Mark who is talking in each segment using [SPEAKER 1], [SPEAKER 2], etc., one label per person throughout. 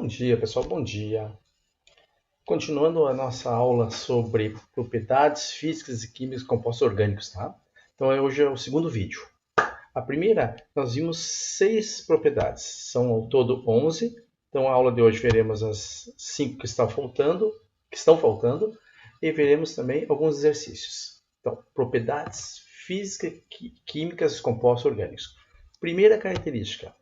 [SPEAKER 1] Bom dia, pessoal, bom dia. Continuando a nossa aula sobre propriedades físicas e químicas de compostos orgânicos, tá? Então hoje é o segundo vídeo. A primeira, nós vimos 6 propriedades, são ao todo 11. Então a aula de hoje veremos as 5 que estão faltando, e veremos também alguns exercícios. Então, propriedades físicas e químicas dos compostos orgânicos. Primeira característica,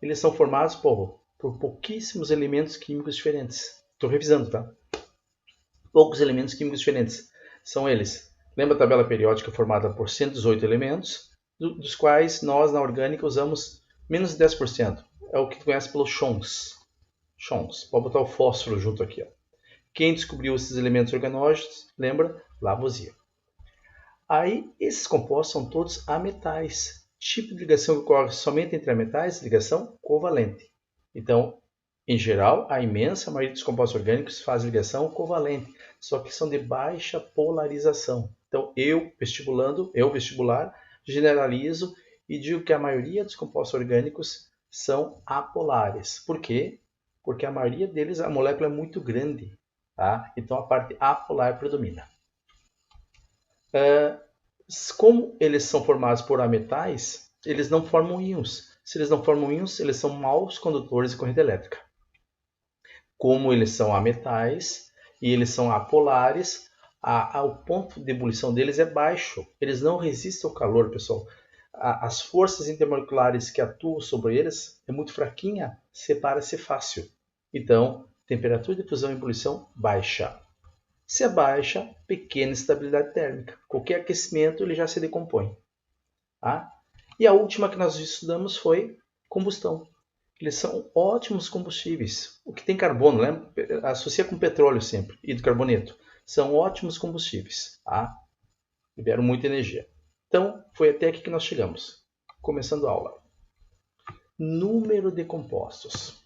[SPEAKER 1] eles são formados por pouquíssimos elementos químicos diferentes. Estou revisando, tá? Poucos elementos químicos diferentes. São eles. Lembra a tabela periódica formada por 118 elementos, dos quais nós, na orgânica, usamos menos de 10%. É o que tu conhece pelo Chons. Pode botar o fósforo junto aqui. Ó. Quem descobriu esses elementos organógenos, lembra? Lavoisier. Aí, esses compostos são todos ametais. Tipo de ligação que ocorre somente entre ametais, ligação covalente. Então, em geral, a imensa maioria dos compostos orgânicos faz ligação covalente, só que são de baixa polarização. Então, eu vestibular, generalizo e digo que a maioria dos compostos orgânicos são apolares. Por quê? Porque a maioria deles, a molécula é muito grande, tá? Então a parte apolar predomina. Como eles são formados por ametais, eles não formam íons. Se eles não formam íons, eles são maus condutores de corrente elétrica. Como eles são ametais e eles são apolares, o ponto de ebulição deles é baixo. Eles não resistem ao calor, pessoal. As forças intermoleculares que atuam sobre eles é muito fraquinha, separa-se fácil. Então, temperatura de fusão e ebulição baixa. Se é baixa, pequena estabilidade térmica. Qualquer aquecimento ele já se decompõe. Tá? E a última que nós estudamos foi combustão. Eles são ótimos combustíveis. O que tem carbono, lembra? Associa com petróleo sempre, e do carboneto. São ótimos combustíveis. Tá? Liberam muita energia. Então, foi até aqui que nós chegamos. Começando a aula. Número de compostos.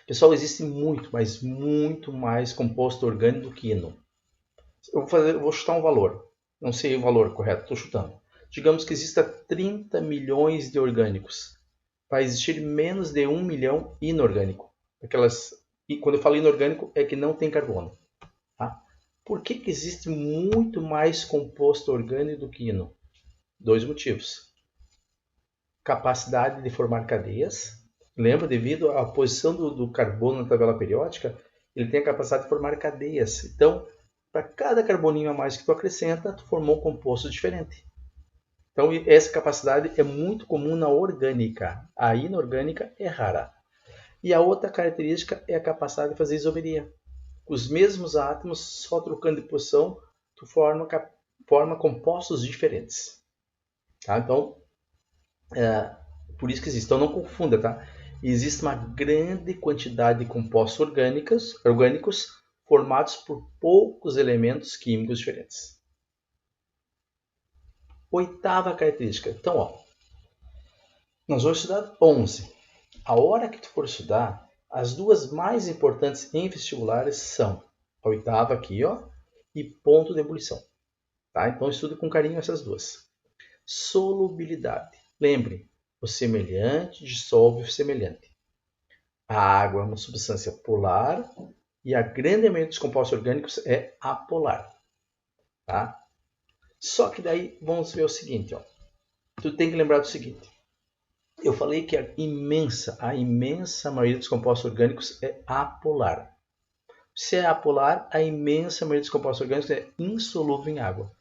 [SPEAKER 1] Pessoal, existe muito, mas muito mais composto orgânico do que íon. Eu vou chutar um valor. Não sei o valor correto, estou chutando. Digamos que exista 30 milhões de orgânicos. Vai existir menos de 1 milhão inorgânico. E quando eu falo inorgânico, é que não tem carbono. Tá? Por que existe muito mais composto orgânico do que íon? 2 motivos. Capacidade de formar cadeias. Lembra, devido à posição do carbono na tabela periódica, ele tem a capacidade de formar cadeias. Então, para cada carboninho a mais que tu acrescenta, tu formou um composto diferente. Então, essa capacidade é muito comum na orgânica. A inorgânica é rara. E a outra característica é a capacidade de fazer isomeria. Os mesmos átomos, só trocando de posição, tu forma compostos diferentes. Tá? Então, por isso que existe. Então, não confunda, tá? Existe uma grande quantidade de compostos orgânicos formados por poucos elementos químicos diferentes. Oitava característica. Então, nós vamos estudar 11. A hora que tu for estudar, as duas mais importantes em vestibulares são a oitava aqui, e ponto de ebulição. Tá? Então, estude com carinho essas duas. Solubilidade. Lembre, o semelhante dissolve o semelhante. A água é uma substância polar e a grande maioria dos compostos orgânicos é apolar. Tá? Só que daí vamos ver o seguinte. Tu tem que lembrar do seguinte. Eu falei que a imensa maioria dos compostos orgânicos é apolar. Se é apolar, a imensa maioria dos compostos orgânicos é insolúvel em água.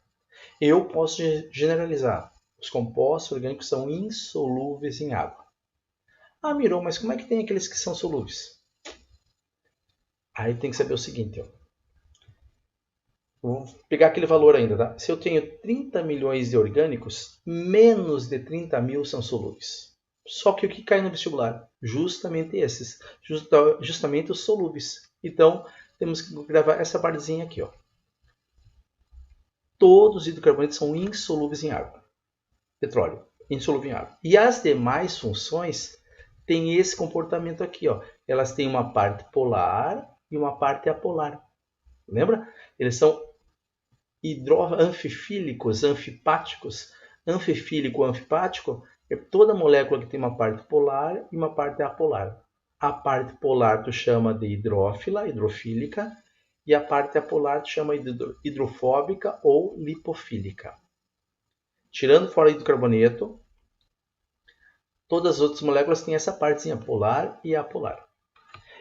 [SPEAKER 1] Eu posso generalizar. Os compostos orgânicos são insolúveis em água. Ah, Mirô, mas como é que tem aqueles que são solúveis? Aí tem que saber o seguinte. Vou pegar aquele valor ainda, tá? Se eu tenho 30 milhões de orgânicos, menos de 30 mil são solúveis. Só que o que cai no vestibular? Justamente esses. Justamente os solúveis. Então, temos que gravar essa partezinha aqui. Todos os hidrocarbonetos são insolúveis em água. Petróleo, insolúvel em água. E as demais funções têm esse comportamento aqui. Elas têm uma parte polar e uma parte apolar. Lembra? Eles são anfifílicos, anfipáticos. Anfifílico, anfipático é toda molécula que tem uma parte polar e uma parte apolar. A parte polar tu chama de hidrófila, hidrofílica, e a parte apolar tu chama de hidrofóbica ou lipofílica. Tirando fora o hidrocarboneto, todas as outras moléculas têm essa partezinha polar e apolar.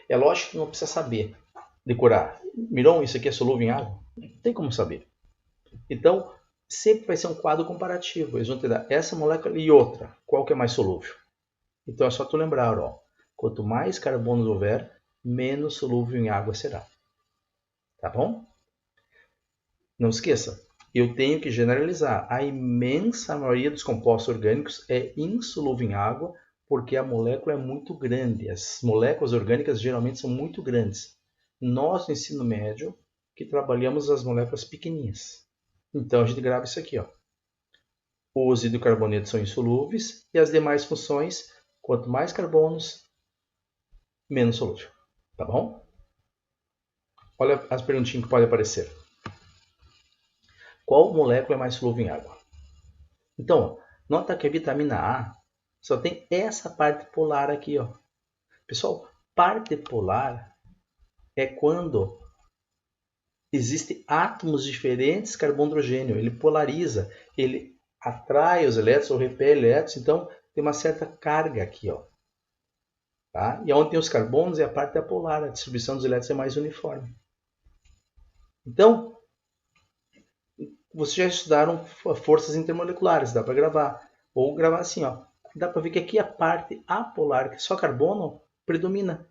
[SPEAKER 1] É lógico que não precisa saber decorar. Miron, isso aqui é solúvel em água? Não tem como saber. Então, sempre vai ser um quadro comparativo. Eles vão te dar essa molécula e outra. Qual que é mais solúvel? Então é só tu lembrar, ó, quanto mais carbono houver, menos solúvel em água será. Tá bom? Não esqueça, eu tenho que generalizar. A imensa maioria dos compostos orgânicos é insolúvel em água porque a molécula é muito grande. As moléculas orgânicas geralmente são muito grandes. Nós, no ensino médio, que trabalhamos as moléculas pequenininhas. Então a gente grava isso aqui, ó. Os hidrocarbonetos são insolúveis e as demais funções, quanto mais carbonos, menos solúvel. Tá bom? Olha as perguntinhas que podem aparecer. Qual molécula é mais solúvel em água? Então, nota que a vitamina A só tem essa parte polar aqui, ó. Pessoal, parte polar é quando existem átomos diferentes carbono e hidrogênio. Ele polariza, ele atrai os elétrons ou repele elétrons, então tem uma certa carga aqui, ó. Tá? E onde tem os carbonos é a parte apolar, a distribuição dos elétrons é mais uniforme. Então, vocês já estudaram forças intermoleculares, dá para gravar. Ou gravar assim, ó. Dá para ver que aqui a parte apolar, que só carbono, predomina.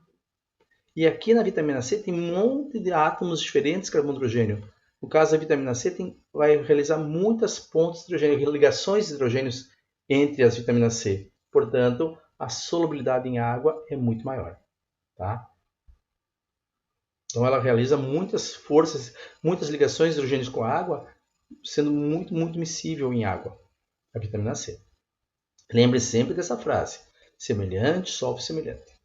[SPEAKER 1] E aqui na vitamina C tem um monte de átomos diferentes carbono e hidrogênio. No caso da vitamina C, vai realizar muitas pontes de hidrogênio, ligações de hidrogênios entre as vitaminas C. Portanto, a solubilidade em água é muito maior. Tá? Então ela realiza muitas forças, muitas ligações de hidrogênios com a água, sendo muito miscível em água, a vitamina C. Lembre sempre dessa frase, semelhante solve semelhante.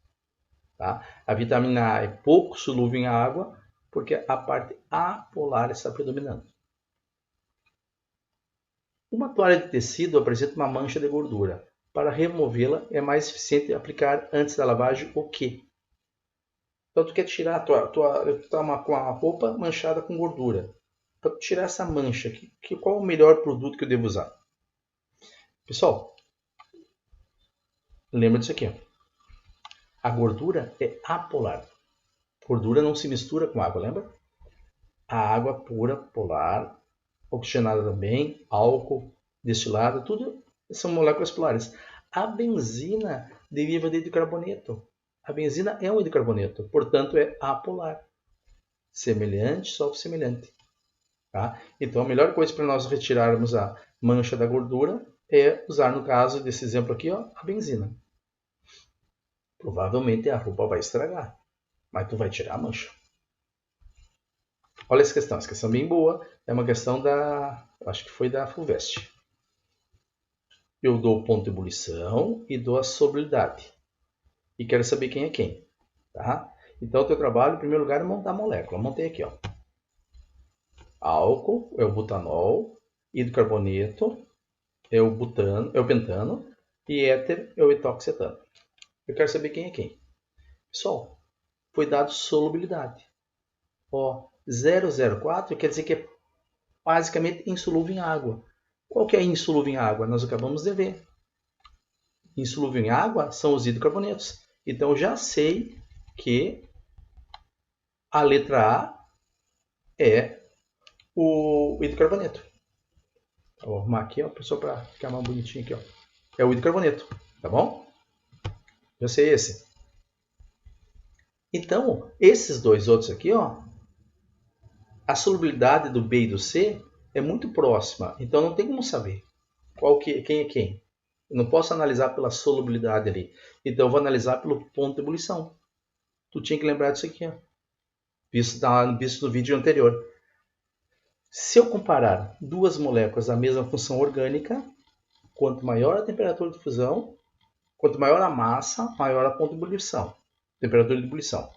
[SPEAKER 1] Tá? A vitamina A é pouco solúvel em água, porque a parte apolar está predominando. Uma toalha de tecido apresenta uma mancha de gordura. Para removê-la, é mais eficiente aplicar antes da lavagem o quê? Então, tu quer tirar tu tá com a roupa manchada com gordura. Para tirar essa mancha, qual é o melhor produto que eu devo usar? Pessoal, lembra disso aqui. Ó. A gordura é apolar. Gordura não se mistura com água, lembra? A água pura, polar, oxigenada também, álcool, destilado, tudo são moléculas polares. A benzina deriva de hidrocarboneto. A benzina é um hidrocarboneto, portanto é apolar. Semelhante, solve semelhante. Tá? Então a melhor coisa para nós retirarmos a mancha da gordura é usar, no caso desse exemplo aqui, ó, a benzina. Provavelmente a roupa vai estragar, mas tu vai tirar a mancha. Olha essa questão bem boa, é uma questão acho que foi da FUVEST. Eu dou o ponto de ebulição e dou a solubilidade. E quero saber quem é quem. Tá? Então o teu trabalho, em primeiro lugar, é montar a molécula. Montei aqui, ó. Álcool é o butanol, hidrocarboneto é o pentano e éter é o etoxetano. Eu quero saber quem é quem. Pessoal, foi dado solubilidade. Ó, 0,04 quer dizer que é basicamente insolúvel em água. Qual que é insolúvel em água? Nós acabamos de ver. Insolúvel em água são os hidrocarbonetos. Então, já sei que a letra A é o hidrocarboneto. Vou arrumar aqui, ó, pessoal, para ficar mais bonitinho aqui, ó. É o hidrocarboneto, tá bom? Já sei esse. Então, esses dois outros aqui, ó, a solubilidade do B e do C é muito próxima, então não tem como saber quem é quem. Eu não posso analisar pela solubilidade ali. Então eu vou analisar pelo ponto de ebulição. Tu tinha que lembrar disso aqui, ó. Visto no vídeo anterior. Se eu comparar duas moléculas da mesma função orgânica, quanto maior a temperatura de fusão, quanto maior a massa, maior a ponto de ebulição. Temperatura de ebulição.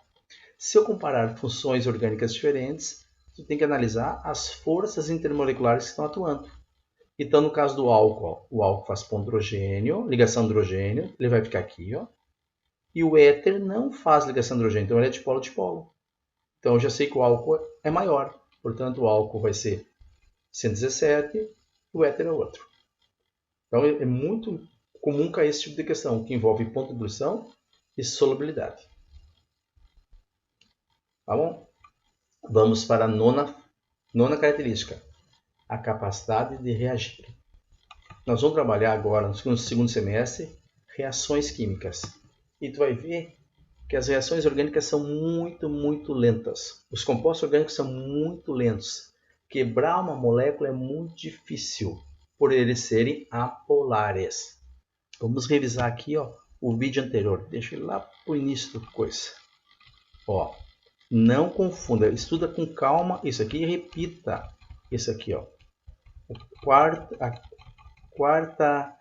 [SPEAKER 1] Se eu comparar funções orgânicas diferentes, tu tem que analisar as forças intermoleculares que estão atuando. Então, no caso do álcool, ó, o álcool faz ponto hidrogênio, ligação de hidrogênio, ele vai ficar aqui, ó. E o éter não faz ligação hidrogênio, então ele é dipolo dipolo. Então eu já sei que o álcool é maior, portanto o álcool vai ser 117 e o éter é outro. Então é muito comum cair esse tipo de questão, que envolve ponto de ebulição e solubilidade. Tá bom? Vamos para a nona característica, a capacidade de reagir. Nós vamos trabalhar agora, no segundo semestre, reações químicas. E tu vai ver que as reações orgânicas são muito lentas. Os compostos orgânicos são muito lentos. Quebrar uma molécula é muito difícil, por eles serem apolares. Vamos revisar aqui, ó, o vídeo anterior. Deixa ele lá para o início da coisa. Ó, não confunda, estuda com calma isso aqui e repita isso aqui, ó. A quarta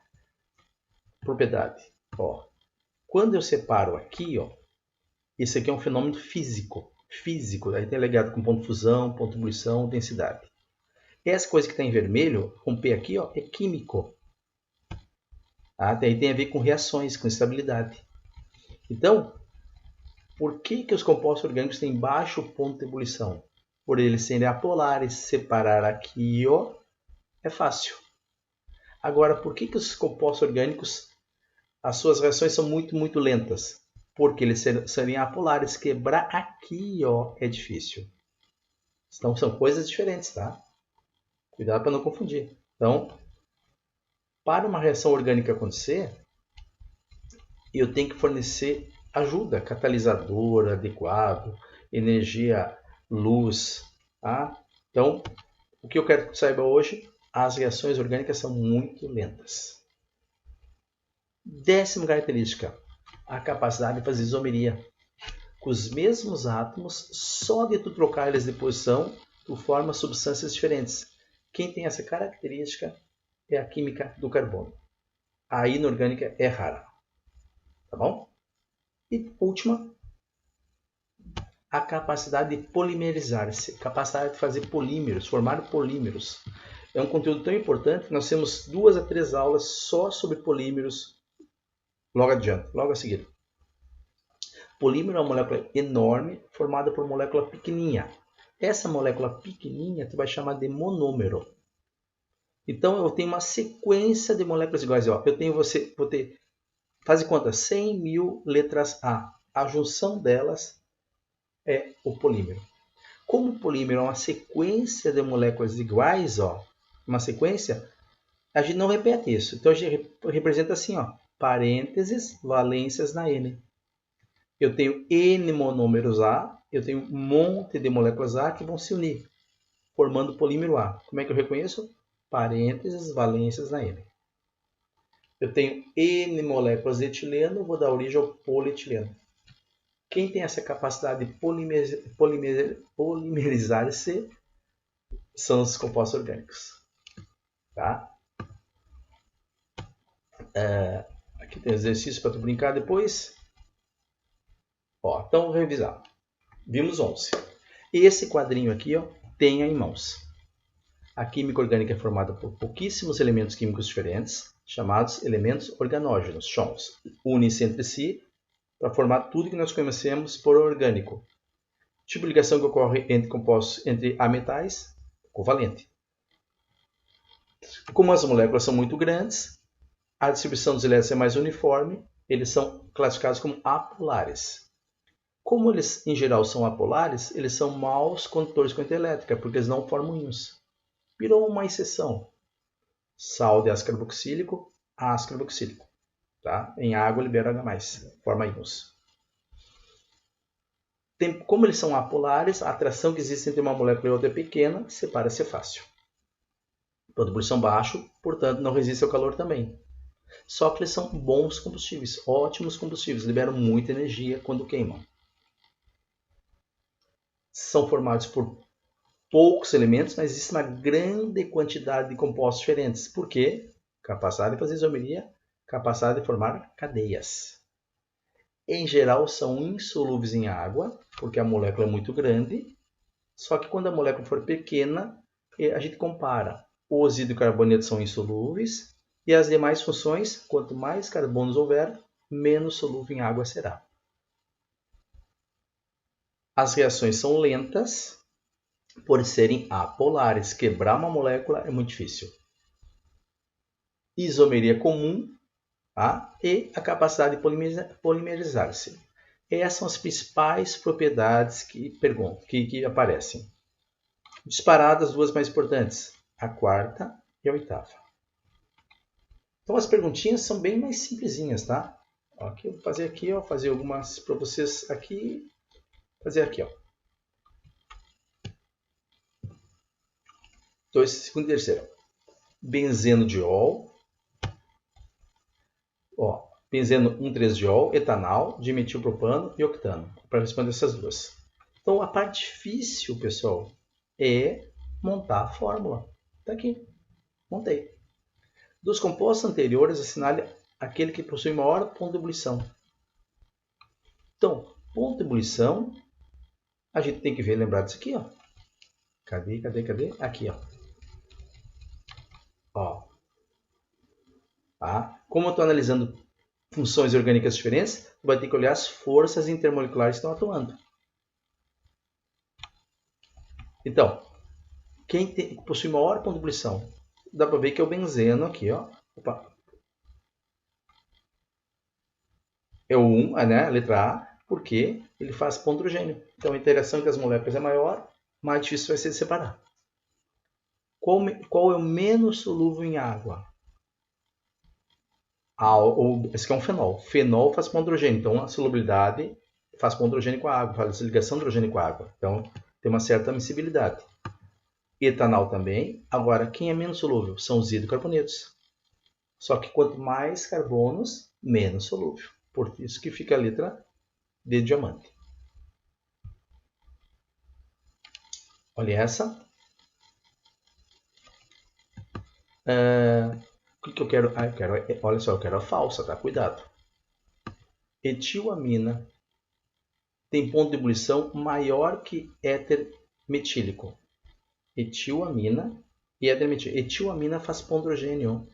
[SPEAKER 1] propriedade. Ó, quando eu separo aqui, ó, isso aqui é um fenômeno físico. Aí está ligado com ponto de fusão, ponto de ebulição, densidade. Essa coisa que está em vermelho, com P aqui, ó, é químico. Daí tem a ver com reações, com estabilidade. Então, por que os compostos orgânicos têm baixo ponto de ebulição? Por eles serem apolares, separar aqui, ó, é fácil. Agora, por que os compostos orgânicos, as suas reações são muito lentas? Porque eles serem apolares, quebrar aqui, ó, é difícil. Então, são coisas diferentes, tá? Cuidado para não confundir. Então, para uma reação orgânica acontecer, eu tenho que fornecer ajuda, catalisador adequado, energia, luz. Tá? Então, o que eu quero que você saiba hoje, as reações orgânicas são muito lentas. 10ª característica, a capacidade de fazer isomeria. Com os mesmos átomos, só de tu trocar eles de posição, tu forma substâncias diferentes. Quem tem essa característica é a química do carbono. A inorgânica é rara. Tá bom? E última, a capacidade de polimerizar-se, capacidade de fazer polímeros, formar polímeros. É um conteúdo tão importante que nós temos 2 a 3 aulas só sobre polímeros logo a seguir. Polímero é uma molécula enorme formada por molécula pequenininha. Essa molécula pequenininha tu vai chamar de monômero. Então eu tenho uma sequência de moléculas iguais. Ó. Vou ter, faz de conta, 100.000 letras A. A junção delas é o polímero. Como o polímero é uma sequência de moléculas iguais, ó, uma sequência, a gente não repete isso. Então a gente representa assim, ó, parênteses, valências na N. Eu tenho N monômeros A, eu tenho um monte de moléculas A que vão se unir, formando o polímero A. Como é que eu reconheço? Parênteses, valências na N. Eu tenho N moléculas de etileno, vou dar origem ao polietileno. Quem tem essa capacidade de polimerizar-se são os compostos orgânicos. Tá? Aqui tem exercício para tu brincar depois. Ó, então, vamos revisar. Vimos 11. Esse quadrinho aqui, ó, tenha em mãos. A química orgânica é formada por pouquíssimos elementos químicos diferentes, chamados elementos organógenos, chons. Unem-se entre si para formar tudo que nós conhecemos por orgânico. Tipo de ligação que ocorre entre compostos entre ametais, covalente. Como as moléculas são muito grandes, a distribuição dos elétrons é mais uniforme, eles são classificados como apolares. Como eles, em geral, são apolares, eles são maus condutores de corrente elétrica, porque eles não formam íons. Virou uma exceção. Sal de ácido carboxílico, ácido carboxílico. Tá? Em água libera H+, forma íons. Como eles são apolares, a atração que existe entre uma molécula e outra é pequena, separa-se fácil. Ponto de ebulição baixo, portanto, não resiste ao calor também. Só que eles são bons combustíveis, ótimos combustíveis, liberam muita energia quando queimam. São formados por poucos elementos, mas existe uma grande quantidade de compostos diferentes. Por quê? Capacidade de fazer isomeria, capacidade de formar cadeias. Em geral, são insolúveis em água, porque a molécula é muito grande. Só que quando a molécula for pequena, a gente compara. Os hidrocarbonetos são insolúveis e as demais funções, quanto mais carbonos houver, menos solúvel em água será. As reações são lentas, por serem apolares. Quebrar uma molécula é muito difícil. Isomeria comum, tá? E a capacidade de polimerizar-se. Essas são as principais propriedades que aparecem. Disparadas, as duas mais importantes, a quarta e a oitava. Então as perguntinhas são bem mais simplesinhas, tá? Aqui eu vou fazer aqui, ó, fazer algumas para vocês aqui, fazer aqui, ó. Então esse segundo e terceiro. Benzeno-diol, ó, benzeno 1,3-diol, etanol, dimetilpropano e octano, para responder essas duas. Então a parte difícil, pessoal, é montar a fórmula. Tá aqui, montei. Dos compostos anteriores, assinale aquele que possui maior ponto de ebulição. Então, ponto de ebulição, a gente tem que ver, lembrar disso aqui, ó. Cadê? Aqui, ó. Ó. Tá? Como eu estou analisando funções orgânicas diferentes, você vai ter que olhar as forças intermoleculares que estão atuando. Então, quem possui maior ponto de ebulição? Dá para ver que é o benzeno aqui, ó. Opa. É o 1, né? A letra A, porque ele faz ponto hidrogênio. Então a interação entre as moléculas é maior, mais difícil vai ser de separar. Qual é o menos solúvel em água? Esse aqui é um fenol. Fenol faz ponto hidrogênio, então a solubilidade faz ponto hidrogênio com a água, faz ligação de hidrogênio com a água. Então tem uma certa miscibilidade. Etanol também. Agora, quem é menos solúvel? São os hidrocarbonetos. Só que quanto mais carbonos, menos solúvel. Por isso que fica a letra D de diamante. Olha essa. O que eu quero? Olha só, eu quero a falsa, tá? Cuidado. Etilamina tem ponto de ebulição maior que éter metílico. Etilamina e éter metílico. Etilamina faz ponto hidrogênio.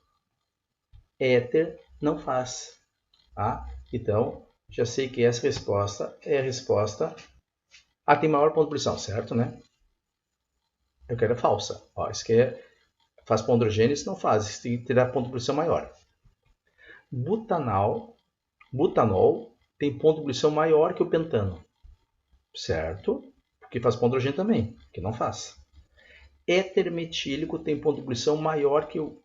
[SPEAKER 1] Éter não faz. Tá? Então, já sei que essa resposta é a resposta. Tem maior ponto de ebulição, certo, né? Eu quero a falsa. Ó, isso aqui faz ponto hidrogênio, isso não faz. Isso terá ponto de ebulição maior. Butanol tem ponto de ebulição maior que o pentano. Certo? Porque faz ponto hidrogênio também, que não faz. Éter metílico tem ponto de ebulição maior que o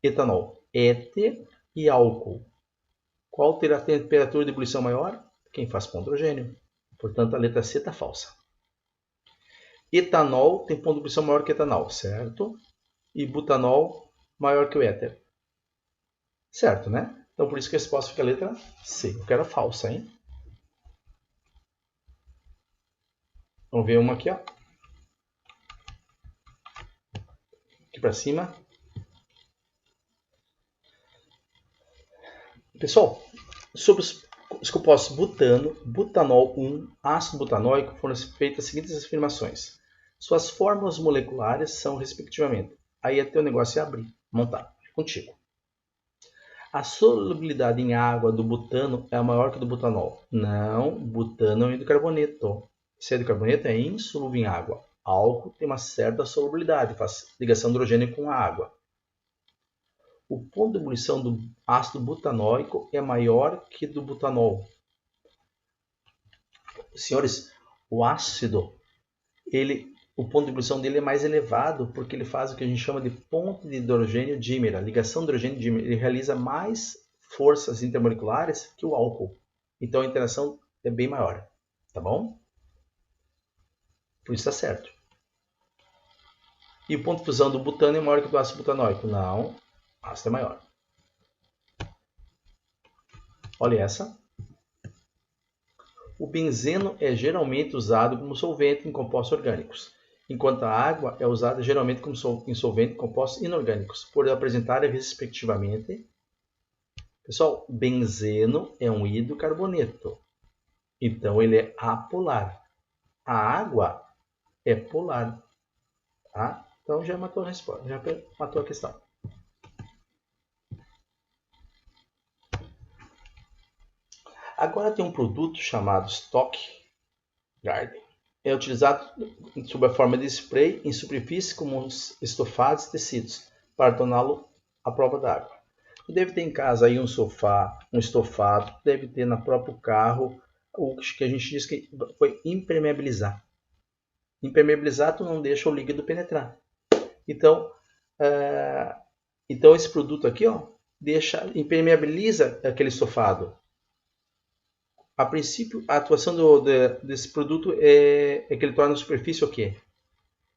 [SPEAKER 1] etanol. Éter e álcool. Qual terá a temperatura de ebulição maior? Quem faz ponto hidrogênio. Portanto, a letra C está falsa. Etanol tem ponto de ebulição maior que etanol, certo? E butanol maior que o éter. Certo, né? Então, por isso que a resposta fica a letra C. Eu quero a falsa, hein? Vamos ver uma aqui, ó. Aqui para cima. Pessoal, sobre os compostos butano, butanol 1, ácido butanóico, foram feitas as seguintes afirmações. Suas fórmulas moleculares são, respectivamente. Aí até o negócio é abrir, montar. Contigo. A solubilidade em água do butano é maior que a do butanol. Não, butano é um hidrocarboneto. Se é hidrocarboneto, é insolúvel em água. Álcool tem uma certa solubilidade, faz ligação de hidrogênio com a água. O ponto de ebulição do ácido butanóico é maior que do butanol. Senhores, o ácido, o ponto de ebulição dele é mais elevado porque ele faz o que a gente chama de ponte de hidrogênio dímera, ligação de hidrogênio dímera. Ele realiza mais forças intermoleculares que o álcool. Então a interação é bem maior, tá bom? Por isso está certo. E o ponto de fusão do butano é maior que o do ácido butanóico? Não, o ácido é maior. Olha essa. O benzeno é geralmente usado como solvente em compostos orgânicos, enquanto a água é usada geralmente como solvente em compostos inorgânicos, por apresentar respectivamente. Pessoal, benzeno é um hidrocarboneto, então ele é apolar. A água é polar, tá? Então já matou a resposta, já matou a questão. Agora tem um produto chamado Stock Garden. É utilizado sob a forma de spray em superfícies como estofados e tecidos, para torná-lo à prova d'água. Deve ter em casa aí um sofá, um estofado, deve ter no próprio carro, o que a gente diz que foi impermeabilizar. Impermeabilizar, tu não deixa o líquido penetrar. Então, esse produto aqui, ó, impermeabiliza aquele estofado. A princípio, a atuação desse produto é que ele torna a superfície o quê?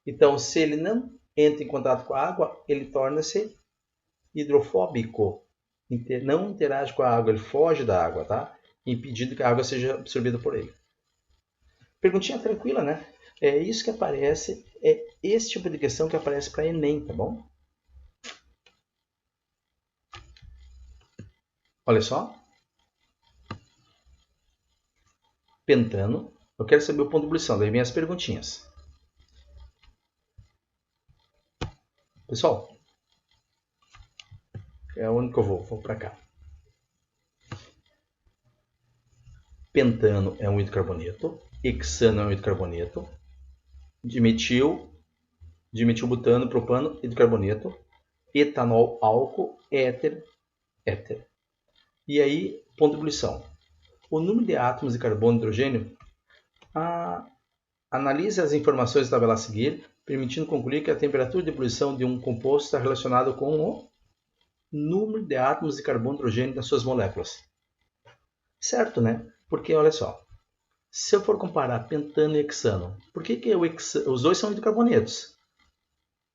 [SPEAKER 1] Então, se ele não entra em contato com a água, ele torna-se hidrofóbico. Não interage com a água, ele foge da água, tá? Impedindo que a água seja absorvida por ele. Perguntinha tranquila, né? É isso que aparece, é esse tipo de questão que aparece para Enem, tá bom? Olha só. Pentano. Eu quero saber o ponto de ebulição, daí vem as perguntinhas. Pessoal, é onde que eu vou para cá. Pentano é um hidrocarboneto, hexano é um hidrocarboneto, dimetilbutano, propano, hidrocarboneto, etanol, álcool, éter. E aí, ponto de ebulição. O número de átomos de carbono e hidrogênio, analise as informações da tabela a seguir, permitindo concluir que a temperatura de ebulição de um composto está relacionada com o número de átomos de carbono e hidrogênio nas suas moléculas. Certo, né? Porque, olha só, se eu for comparar pentano e hexano, por que os dois são hidrocarbonetos?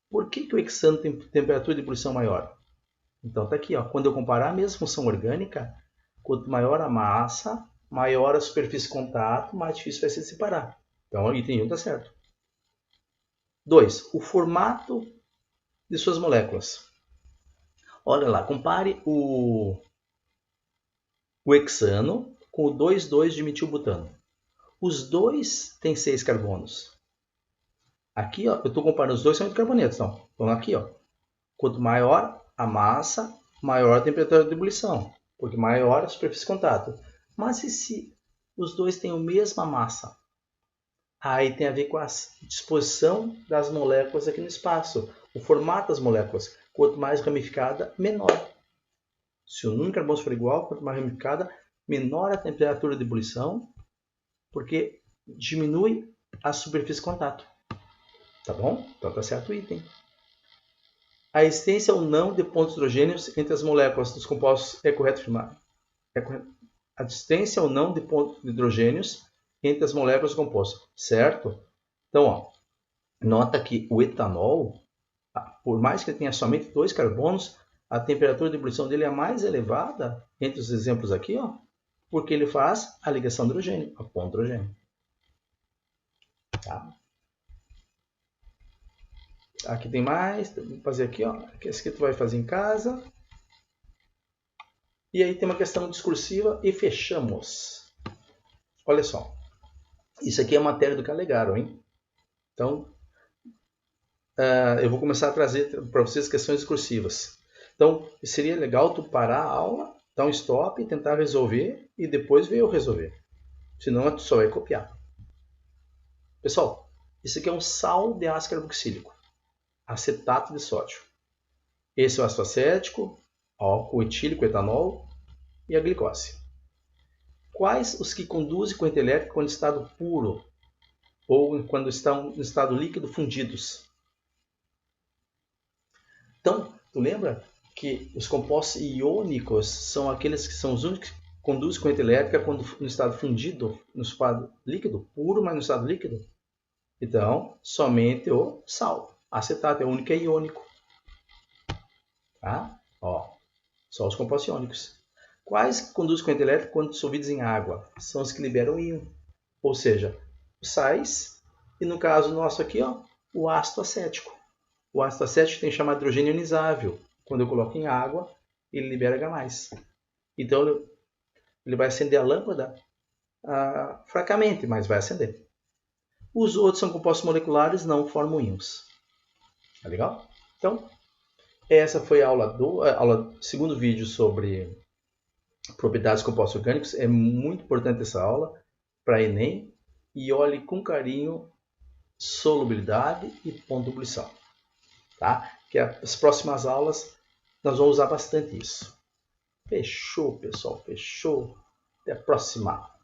[SPEAKER 1] Por que o hexano tem temperatura de ebulição maior? Então tá aqui, ó, quando eu comparar a mesma função orgânica, quanto maior a massa, maior a superfície de contato, mais difícil vai ser de separar. Então o item 1 está certo. 2. O formato de suas moléculas. Olha lá, compare o hexano com o 2,2-dimetilbutano. Os dois têm 6 carbonos. Aqui, ó, eu estou comparando os dois, são hidrocarbonetos. Então aqui, ó, quanto maior a massa, maior a temperatura de ebulição, porque maior a superfície de contato. Mas e se os dois têm a mesma massa? Aí tem a ver com a disposição das moléculas aqui no espaço, o formato das moléculas. Quanto mais ramificada, menor. Se o número de carbonos for igual, quanto mais ramificada, menor a temperatura de ebulição, porque diminui a superfície de contato. Tá bom? Então tá certo o item. A existência ou não de pontos hidrogênios entre as moléculas dos compostos é correto afirmar? A existência ou não de pontos de hidrogênios entre as moléculas do composto, certo? Então, ó, nota que o etanol, por mais que ele tenha somente 2 carbonos, a temperatura de ebulição dele é mais elevada, entre os exemplos aqui, ó, porque ele faz a ligação de hidrogênio, a ponto hidrogênio. Tá? Aqui tem mais, vou fazer aqui, ó. Esse aqui tu vai fazer em casa. E aí tem uma questão discursiva e fechamos. Olha só. Isso aqui é matéria do Calegaro, hein? Então, eu vou começar a trazer para vocês questões discursivas. Então, seria legal tu parar a aula, dar um stop, tentar resolver e depois ver eu resolver. Senão tu só vai copiar. Pessoal, isso aqui é um sal de ácido carboxílico, acetato de sódio. Esse é o ácido acético, álcool etílico, etanol e a glicose. Quais os que conduzem corrente elétrica quando em estado puro ou quando estão no estado líquido fundidos? Então, tu lembra que os compostos iônicos são aqueles que são os únicos que conduzem corrente elétrica quando no estado fundido, no estado líquido, puro, mas no estado líquido? Então, somente o sal. Acetato é o único que é iônico. Tá? Ó, só os compostos iônicos. Quais que conduzem corrente elétrica quando dissolvidos em água? São os que liberam íon. Ou seja, os sais e no caso nosso aqui, ó, o ácido acético. O ácido acético tem chamado hidrogênio ionizável. Quando eu coloco em água, ele libera H+. Então, ele vai acender a lâmpada fracamente, mas vai acender. Os outros são compostos moleculares, não formam íons. Tá legal? Então, essa foi a aula segundo vídeo sobre propriedades de compostos orgânicos. É muito importante essa aula para Enem. E olhe com carinho solubilidade e ponto de ebulição. Tá? Que as próximas aulas nós vamos usar bastante isso. Fechou, pessoal. Fechou. Até a próxima.